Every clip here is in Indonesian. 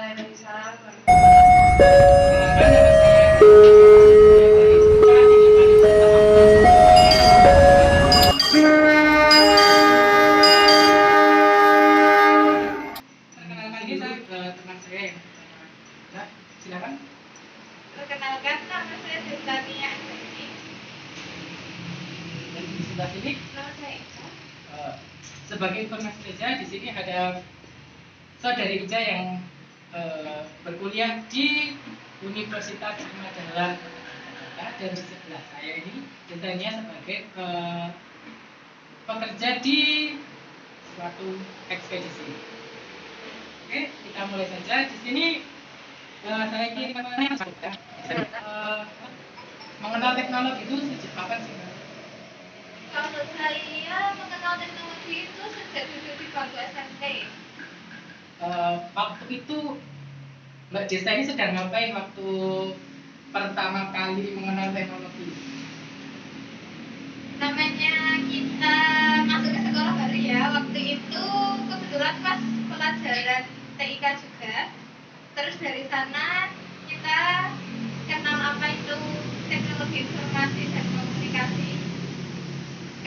mulai dari sarapan. Kenalkan nama saya dari Putra Tinggi Paling Perkenalkan ini saya teman saya yang pertama. Ya, silakan. Perkenalkan, nama saya Devtania Anggraini. Dan di sebelah sini Nama saya Ika. eh, sebagai informasi saja di sini ada saudari Ija yang berkuliah di Universitas Ahmad Dahlan Jakarta, dan di sebelah saya ini Devtania sebagai pekerja di suatu ekspedisi. Oke, kita mulai saja. Di sini saya kira mengenal teknologi itu sejak kapan sih, Mbak? Kalau saya mengenal teknologi itu sejak duduk di bangku SMP. Waktu itu Mbak Desta ini sedang ngapain waktu pertama kali mengenal teknologi? Namanya kita masuk ke sekolah baru ya. Waktu itu kebetulan pas pelajaran TIK juga. Terus dari sana kita kenal apa itu teknologi informasi dan komunikasi.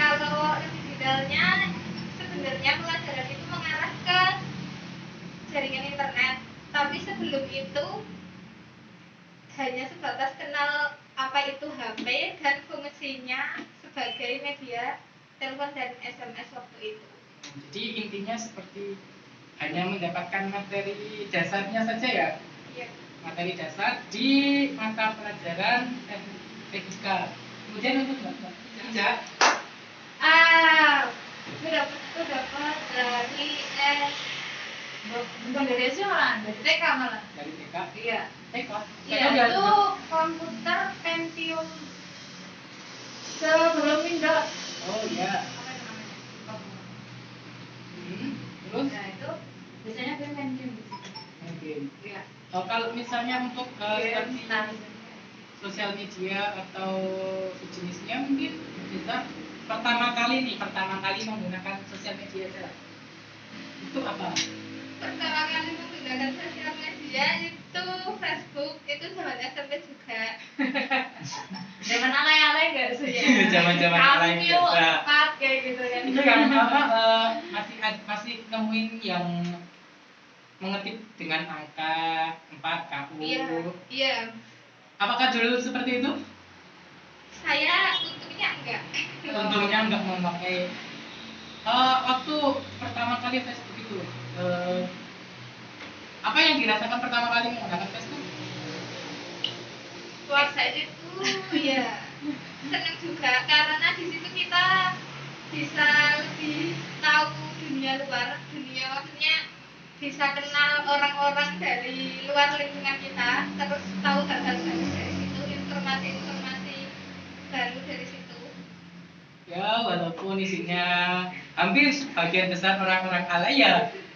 Kalau lebih detailnya, sebenarnya pelajaran itu mengarah ke jaringan internet. Tapi sebelum itu hanya sebatas kenal apa itu HP dan fungsinya sebagai media telepon dan SMS waktu itu. Jadi intinya seperti hanya mendapatkan materi dasarnya saja ya, Iya. materi dasar di mata pelajaran TIK. Kemudian untuk Mbak Ija, Aku dapat dari bukan dari SD malah, dari TK malah. dari TK, Iya. TK, Iya, itu komputer Pentium sebelum Windows. oh ya, Apa itu namanya? terus Nah, itu biasanya dia Pentium di situ. mungkin. Iya. Kalau misalnya untuk seperti Instan. sosial media atau sejenisnya, mungkin bisa pertama kali menggunakan sosial media aja, itu apa? Pertama kali menggunakan sosial media itu Facebook, itu zaman SMP juga. Zaman alay-alay nggak sih ya? Zaman-zaman alay Kamil, biasa. 4 kayak gitu kan. Itu yang apa, masih nemuin yang mengetik dengan angka 4 KU. Iya, iya. Apakah dulu seperti itu? Saya untungnya enggak. Untungnya nggak memakai. Waktu pertama kali Facebook itu, apa yang dirasakan pertama kali menggunakan Facebook? Puasa itu ya seneng juga karena di situ kita bisa lebih tahu dunia luar, maksudnya bisa kenal orang-orang dari luar lingkungan kita, terus tahu hal-hal baru dari situ, informasi-informasi baru dari situ. Ya, walaupun isinya hampir sebagian besar orang-orang alay,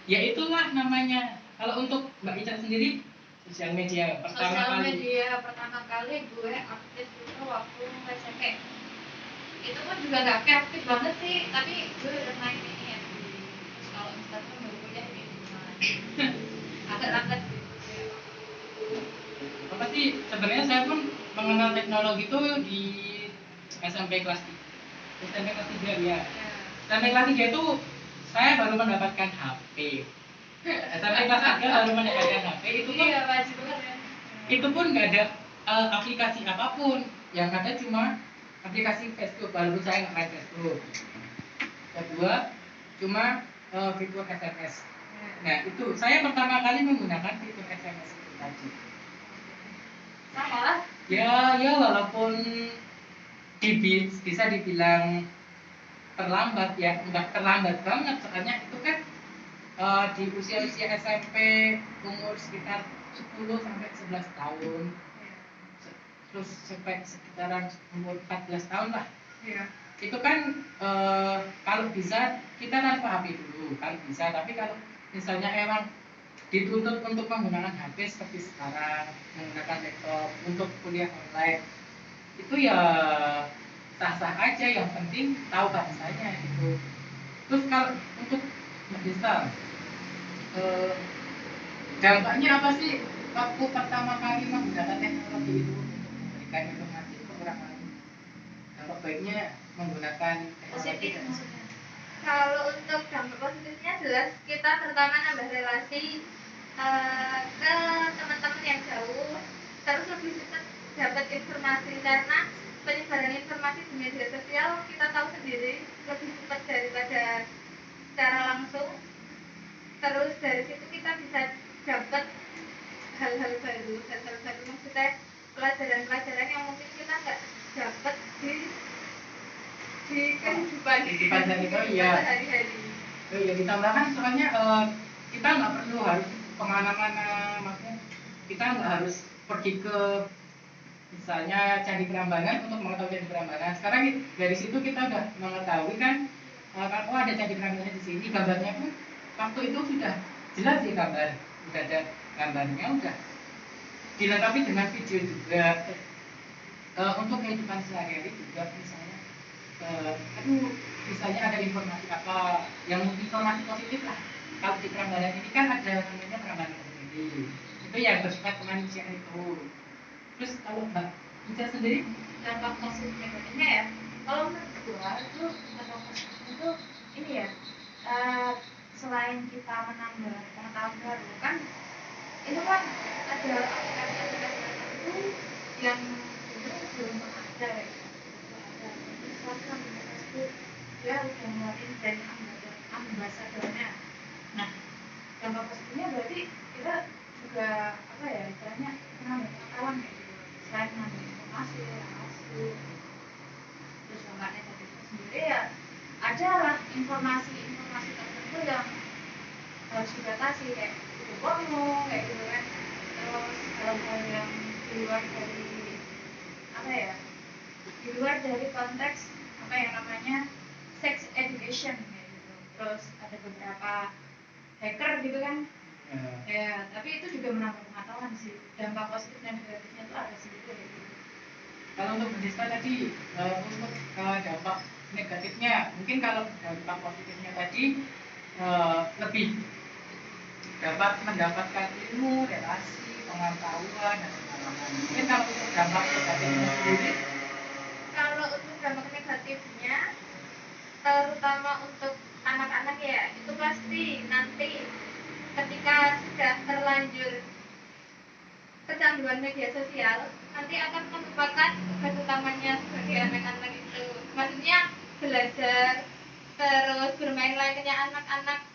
ya itulah namanya. Kalau untuk Mbak Ica sendiri, sosial media Sosial media pertama kali gue aktif itu waktu SMP. Itu pun juga nggak aktif banget sih, tapi gue udah main ini ya. Terus kalau Instagram baru kuliah ini agak lambat gitu. apa sih, sebenarnya saya pun mengenal teknologi itu di SMP kelas 3 ya. SMP kelas 3 itu saya baru mendapatkan HP. SMP kelas 3 baru mendapatkan HP, itu pun Iya, wajib banget ya. itu pun nggak ada aplikasi apapun, yang ada cuma aplikasi Facebook. Baru saya nggak main Facebook. Kedua cuma fitur SMS. Nah, itu saya pertama kali menggunakan fitur SMS itu tadi. Sama lah. Ya walaupun bisa dibilang terlambat, ya nggak terlambat banget, soalnya itu kan di usia SMP, umur sekitar 10 sampai 11 tahun, terus sampai sekitaran umur 14 tahun lah. Iya. Itu kan kalau bisa kita tanpa HP dulu kalau bisa, tapi kalau misalnya emang dituntut untuk menggunakan HP seperti sekarang, menggunakan laptop untuk kuliah online, itu ya sah-sah aja, yang penting tahu bahasanya gitu. Terus kalau untuk Mbak Desta, dampaknya apa sih waktu pertama kali menggunakan teknologi itu untuk memberikan informasi ke orang lain? Dampak baiknya menggunakan teknologi Positif dan maksudnya. Kalau untuk dampak positifnya jelas kita pertama nambah relasi ke teman-teman yang jauh, terus lebih cepat dapat informasi karena penyebaran informasi di media sosial kita tahu sendiri lebih cepat daripada secara langsung. Terus dari situ kita bisa dapat hal-hal baru maksudnya pelajaran-pelajaran yang mungkin kita nggak dapat di kehidupan sehari-hari. Oh iya, ditambahkan soalnya kita nggak perlu harus kemana-mana, maksudnya kita nggak harus pergi ke misalnya Candi Prambanan untuk mengetahui Candi Prambanan. Sekarang dari situ kita udah mengetahui kan, oh ada Candi Prambanan di sini, gambarnya pun waktu itu sudah jelas ya gambar, udah ada gambarnya, udah dilengkapi dengan video juga. Untuk kehidupan sehari-hari juga misalnya, misalnya ada informasi apa yang informasi positif lah. Kalau di Prambanan ini kan ada namanya Prambanan Community, itu yang bersifat kemanusiaan itu. Terus kalau Mbak Ica sendiri dampak positif negatifnya ya, kalau menurut gua itu dampak positifnya itu ini ya, selain kita menambah pengetahuan baru kan, itu kan ada aplikasi-aplikasi tertentu yang sebenarnya belum pernah ada ya. Ada Instagram, Facebook, dia udah ngeluarin brand ambasadornya. Nah, dampak positifnya berarti kita juga apa ya, istilahnya menambah pengetahuan kayak gitu. Selain menambah informasi, relasi, terus dampak negatifnya sendiri ya ada lah informasi tertentu yang harus dibatasi kayak itu porno kayak gitu kan, terus hal-hal yang di luar dari apa ya, di luar dari konteks apa yang namanya sex education kayak gitu. Terus ada beberapa hacker gitu kan. Ya, tapi itu juga menambah pengetahuan sih. Dampak positif dan negatifnya itu ada sedikit gitu. Kalau untuk Budista tadi, untuk dampak negatifnya, mungkin kalau dampak positifnya tadi lebih dapat mendapatkan ilmu, relasi, pengetahuan dan pengalaman. Mungkin kalau untuk dampak negatifnya sendiri, kalau untuk dampak negatifnya, terutama untuk anak-anak ya, itu pasti nanti ketika sudah terlanjur kecanduan media sosial, nanti akan melupakan tugas utamanya sebagai anak-anak itu. Maksudnya belajar, terus bermain layaknya anak-anak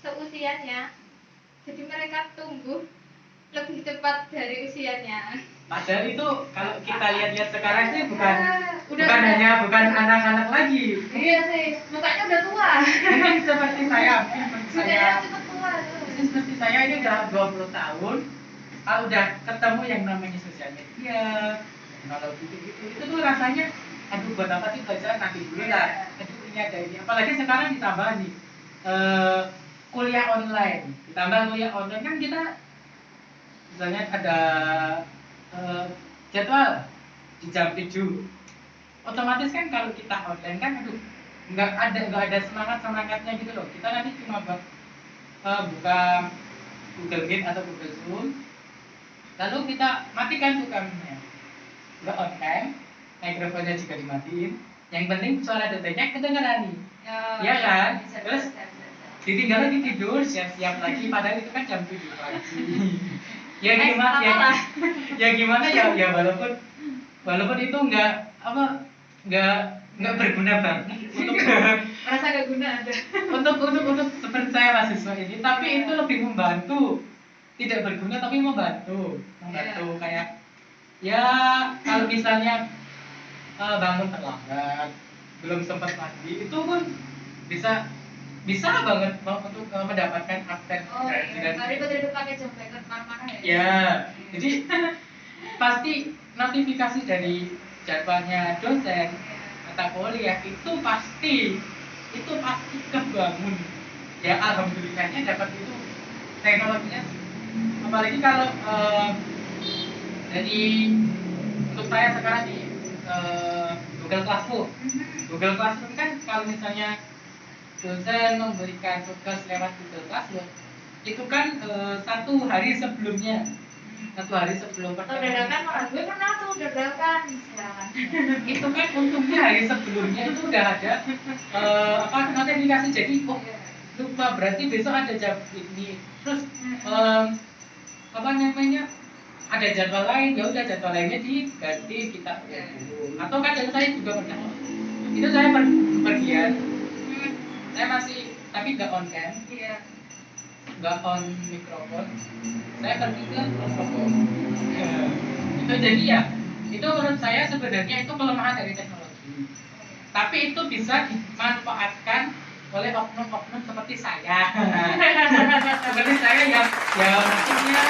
seusianya. Jadi mereka tumbuh lebih cepat dari usianya. padahal itu kalau kita lihat-lihat sekarang sih bukan bukan anak-anak lagi. Iya sih, mukanya udah tua. Mungkin seperti saya, Cepet tua. seperti saya ini udah 20 tahun, udah ketemu yang namanya sosial media, teknologi itu tuh rasanya, aduh buat apa sih belajar, nanti dulu lah, aduh ini ada ini. Apalagi sekarang ditambah nih kuliah online, kan kita misalnya ada jadwal di jam 7, otomatis kan kalau kita online kan aduh nggak ada semangatnya gitu loh. Kita nanti cuma buka Google Meet atau Google Zoom, lalu kita matikan tuh kameranya, nggak on cam, mikrofonnya juga dimatiin, yang penting suara deteknya kedengeran nih. Ya kan, terus ditinggal lagi tidur, siap-siap lagi, padahal itu kan jam 7 pagi. Ya gimana ya walaupun itu nggak berguna banget untuk Merasa gak guna ada. untuk seperti saya mahasiswa ini, tapi itu lebih membantu, tidak berguna tapi membantu kayak ya kalau misalnya bangun terlambat, belum sempat mandi, itu pun bisa banget untuk mendapatkan akses ribet pakai jam beker kemana-mana ya. Ya, jadi pasti notifikasi dari jadwalnya dosen mata kuliah itu pasti kebangun. Ya alhamdulillahnya dapat itu teknologinya. Apalagi kalau jadi untuk saya sekarang di Google Classroom. Google Classroom kan kalau misalnya dosen memberikan tugas lewat Google Classroom, itu kan 1 hari sebelumnya, 1 hari sebelum Atau dadakan malah gue pernah tuh dadakan silakan. Itu kan untungnya hari sebelumnya itu udah ada notifikasi, jadi lupa berarti besok ada jam ini, terus ada jadwal lain, ya udah jadwal lainnya diganti kita dulu. Atau kadang saya juga pernah itu saya pergian, saya masih tapi nggak on cam, nggak on mikrofon, saya pergi ke mikrofon. Itu jadi ya, itu menurut saya sebenarnya itu kelemahan dari teknologi, tapi itu bisa dimanfaatkan oleh oknum-oknum seperti saya. Seperti saya yang maksudnya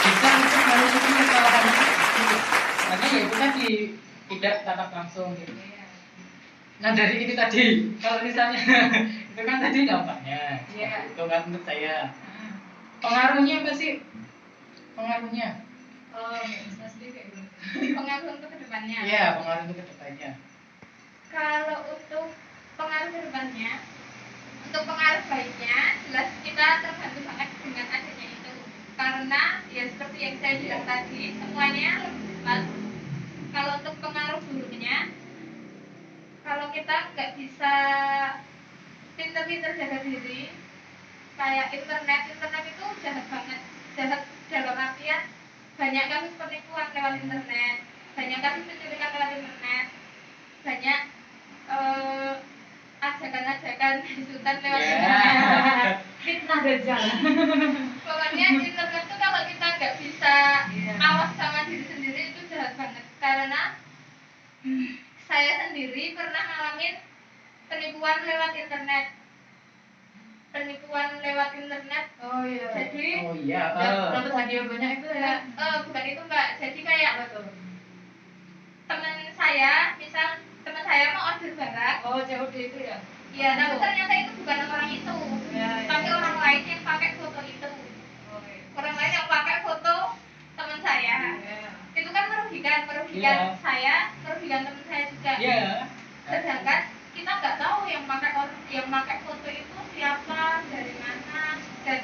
bisa untuk menutupi kesalahan itu. Makanya ya itu tadi tidak tatap langsung gitu. Nah dari ini tadi, kalau misalnya itu kan tadi dampaknya, itu kan menurut saya. Pengaruhnya apa sih? Pengaruhnya? Bisa sedikit gitu. Pengaruh untuk kedepannya. Iya, pengaruh untuk kedepannya. Kalau untuk pengaruh kedepannya, untuk pengaruh baiknya, jelas kita terbantu banget dengan adanya itu. Karena ya seperti yang saya bilang tadi, semuanya lebih cepat. Kalau untuk pengaruh buruknya, kalau kita nggak bisa pinter-pinter jaga diri, kayak internet itu jahat banget, jahat dalam artian banyak kasus penipuan lewat internet, banyak kasus penculikan lewat internet, banyak ajakan-ajakan hasutan lewat internet, fitnah dajjal. Pokoknya internet tuh kalau kita nggak bisa awas sama diri sendiri itu jahat banget. Karena saya sendiri pernah ngalamin penipuan lewat internet. Jadi dapat hadiah banyak itu ya. Bukan itu Mbak, jadi kayak teman saya, misal teman saya mau order barang. COD itu ya? Iya, tapi ternyata itu bukan orang itu, tapi orang lain yang pakai foto itu. Orang lain yang pakai foto teman saya. Itu kan merugikan saya, merugikan teman saya juga. Sedangkan kita nggak tahu yang pakai foto itu siapa, dari mana, dan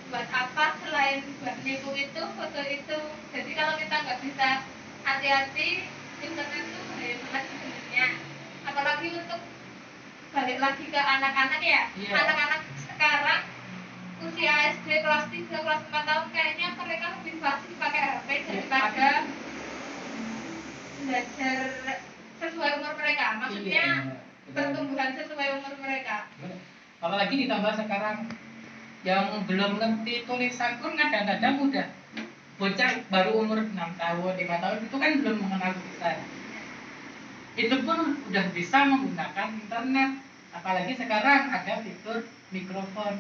buat apa selain buat nipu itu foto itu. Jadi kalau kita nggak bisa hati-hati, internet itu bahaya banget sebenarnya. Apalagi untuk balik lagi ke anak-anak ya. Anak-anak sekarang usia SD kelas 3, kelas 4 tahun kayaknya mereka lebih fasih pakai HP daripada belajar sesuai umur mereka. Maksudnya pertumbuhan sesuai umur mereka. Apalagi ditambah sekarang yang belum ngerti tulisan pun kadang-kadang udah bocah baru umur 6 tahun, 5 tahun itu kan belum mengenal tulisan. Itu pun udah bisa menggunakan internet. Apalagi sekarang ada fitur mikrofon.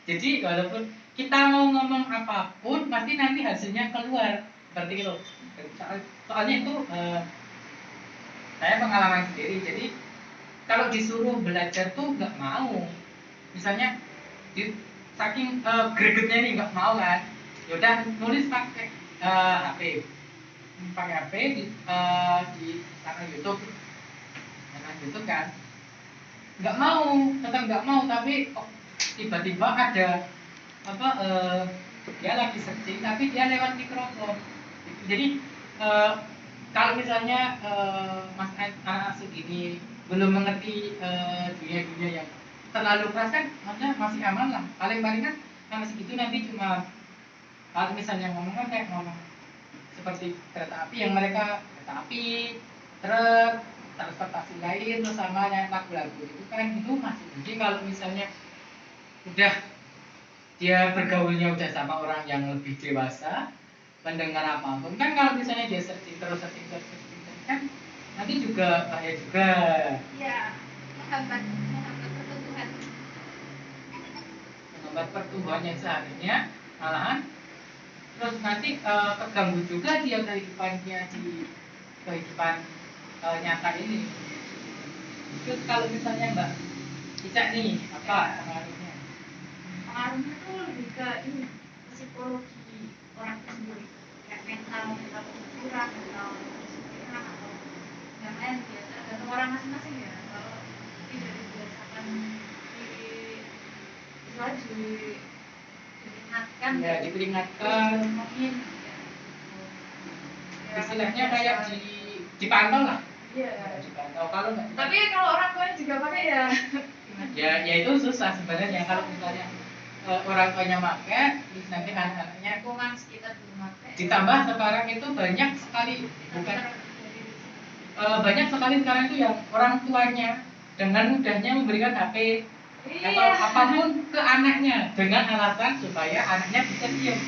Jadi walaupun kita mau ngomong apapun pasti nanti hasilnya keluar seperti itu. Soalnya itu saya pengalaman sendiri. Jadi kalau disuruh belajar tuh nggak mau. Misalnya saking gregetnya nih nggak mau kan, yaudah nulis pakai HP, di kanal YouTube kan, nggak mau, tetap nggak mau. Tapi tiba-tiba ada dia lagi searching tapi dia lewat mikrofon. Jadi kalau misalnya Mas anak asuh ini belum mengerti dunia yang terlalu keras kan, maksudnya masih aman lah. Paling-paling kan masih gitu, nanti cuma kalau misalnya ngomong kan kayak ngomong seperti kereta api yang mereka kereta api, truk, transportasi lain, terus sama yang lagu-lagu itu kan, itu masih mungkin. Kalau misalnya udah dia bergaulnya udah sama orang yang lebih dewasa, mendengar apapun kan, kalau misalnya dia searching terus kan nanti juga bahaya juga. Iya, menghambat pertumbuhan yang seharusnya, malahan terus nanti terganggu juga dia kehidupannya di kehidupan nyata ini. Terus kalau misalnya Mbak Ica nih, apa pengaruhnya? Pengaruhnya tuh lebih ke ini, psikologi orang itu sendiri, kayak mental kurang, mental kurang, atau yang lain ya, tergantung orang masing-masing ya. Kalau tidak dibiasakan di diperingatkan, istilahnya kayak dipantau lah. Iya. Dipantau. Kalau nggak Tapi kalau orang tuanya juga pakai ya. ya itu susah sebenarnya. Kalau misalnya orang tuanya pakai, terus nanti anak-anaknya Lingkungan sekitar belum pakai. ditambah sekarang itu banyak sekali, bukan banyak sekali sekarang itu yang orang tuanya dengan mudahnya memberikan HP atau apapun ke anaknya dengan alasan supaya anaknya bisa diam.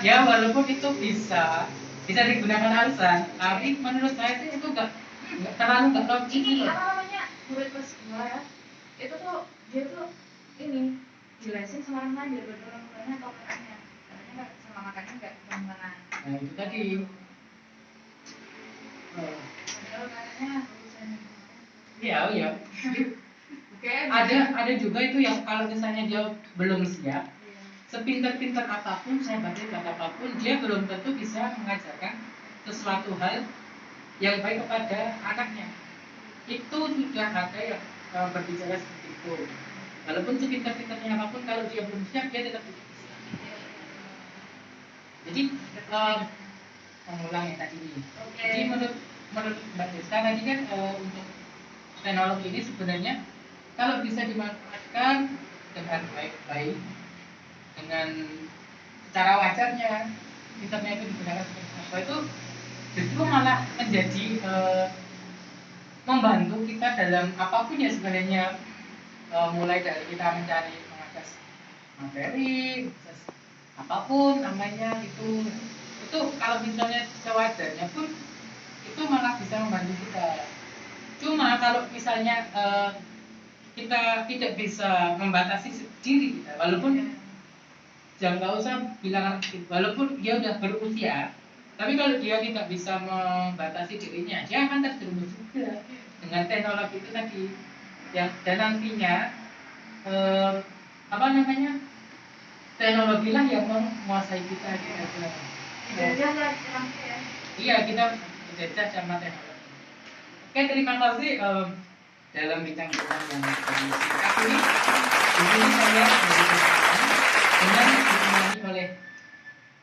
Ya walaupun itu bisa digunakan alasan, tapi menurut saya sih itu nggak terlalu nggak logis Ini gitu. apa namanya? Murid kelas 2 ya. Itu tuh dia tuh ini jelasin sama orang lain biar orang tuanya atau kakaknya. Katanya nggak sama kakaknya nggak kemana. Nah itu tadi. Padahal kakaknya lulusan Iya iya. Oke. Ada juga itu yang kalau misalnya dia belum siap, Iya. sepintar-pintar apapun, saya hebat apapun, dia belum tentu bisa mengajarkan sesuatu hal yang baik kepada anaknya. Itu sudah ada yang berbicara seperti itu. Walaupun sepintar-pintarnya apapun, kalau dia belum siap, dia tetap tidak bisa. Jadi mengulang yang tadi ini. Oke. Jadi menurut Mbak Desta tadi kan untuk teknologi ini sebenarnya kalau bisa dimanfaatkan dengan baik-baik, dengan cara wajarnya, internet itu digunakan seperti apa, itu justru malah menjadi membantu kita dalam apapun ya sebenarnya, mulai dari kita mencari mengakses materi, akses apapun namanya itu kalau misalnya sewajarnya pun itu malah bisa membantu kita. Cuma kalau misalnya kita tidak bisa membatasi diri kita, walaupun jangan nggak usah bilang anak kecil, walaupun dia udah berusia, tapi kalau dia tidak bisa membatasi dirinya, dia akan terjerumus juga dengan teknologi itu tadi, yang dan nantinya apa namanya, teknologi lah yang menguasai kita gitu. Dijajah lah istilahnya ya. Iya, kita berjajah sama teknologi. Oke, terima kasih dalam bincang-bincang yang singkat ini. Di sini saya dengan ditemani oleh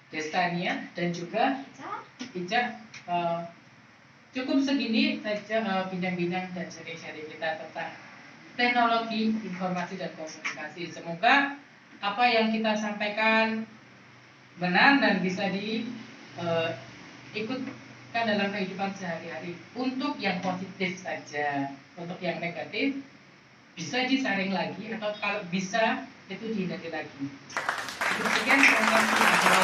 Destania dan juga Ica. Cukup segini saja bincang-bincang dan sharing-sharing kita tentang teknologi informasi dan komunikasi. Semoga apa yang kita sampaikan benar dan bisa diikutkan dalam kehidupan sehari-hari. Untuk yang positif saja, untuk yang negatif bisa disaring lagi atau kalau bisa itu dihindari lagi. Sekian, terima kasih.